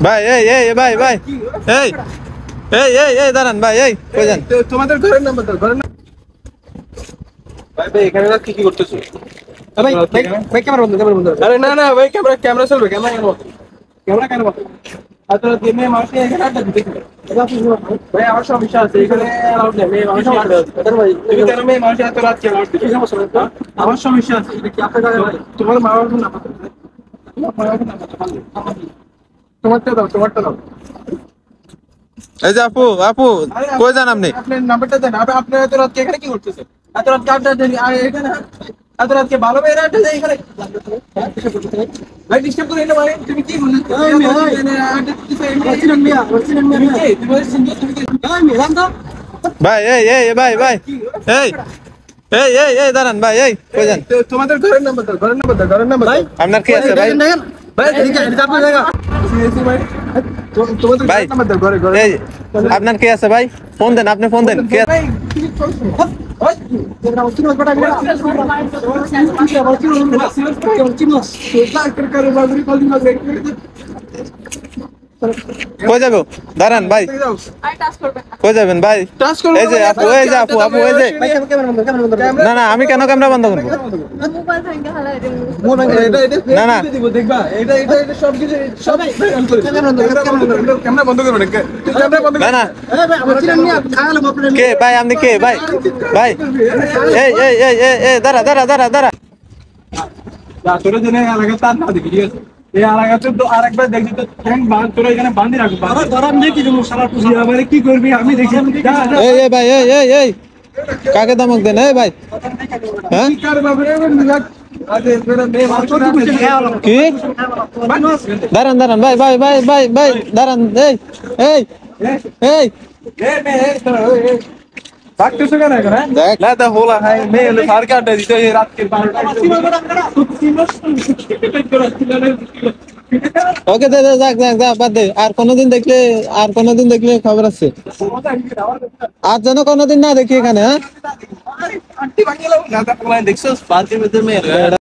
ভাই ভাই ভাই দাঁড়ান ভাই কই যান? তোমাদের ঘরের নাম্বার দাও, ঘরের নাম্বার। ভাই ভাই এখানে কি কি করতেছো? ভাই ভাই ক্যামেরা বন্ধ। আরে না না ভাই, ক্যামেরা চলবে, ক্যামেরা কেন বন্ধ? আচ্ছা মেয়ে মানুষকে এখানে আড্ডা দিতে ভাই আমার সমস্যা আছে, এখানে অ্যালাউড নেই। মেয়ে মানুষ আড্ডা দিতে ভাই, তুমি কেন মেয়ে মানুষ এত রাত কেন আড্ডা দিতে? আমার সমস্যা আছে, এটা কি আপনার কাছে? তোমার মা বাবার নাম্বার তোমারটা দাও। এই যে আপু কই যান আপনি? আপনার নাম্বারটা দেন। আপনার এত রাত এখানে কি করতেছেন? এত রাত আড্ডা দেন এখানে? এত রাত ভালো মেয়েরা আড্ডা দেয় এখানে? ভাই ডিস্টার্ব করেন না ভাই, তুমি কি বলছো? ভাই দাঁড়ান ভাই কই যান? তোমাদের ঘরের নাম্বার দাও, ঘরের নাম্বার ভাই। আপনার কি আছে ভাই? ভাই এটা আপনার জায়গা। তোমাদের ভাই নাম্বার দাও, ঘরে। এই আপনার কি আছে ভাই? ফোন দেন, আপনি ফোন দেন। কে ভাই কি কই যাবো? দাঁড়ান ভাই, কই যাবেন ভাই? এই যে আপু এই যে না আমি কেন ক্যামেরা বন্ধ করবো? না না দেখবা এটা সব কিছু সব ক্যামেরা বন্ধ করবে না, ক্যামেরা বন্ধ না না কে ভাই? আপনি কে ভাই? ভাই এই দাঁড়া তোরা জন্য এলাকা তার না দেখি, ঠিক আছে? এই এলাকাতে তো আরেকবার দেখছি তো তোরা এখানে বান্ধি রাখবো। কি করবি আমি দেখি। এই ভাই এই কাকে ধমক দেন? এই ভাই হ্যাঁ কি? দাঁড়ান ভাই দাঁড়ান। এই ডাকতেছো কেন এখন? দেখ না তো হোলা ভাই মেয়ে হলে সার কাটে দিত এই রাতকে ওকে দে যা বাদ দে। আর কোনোদিন দেখলে খবর আছে। আর যেন কোনোদিন না দেখি এখানে। হ্যাঁ দেখছো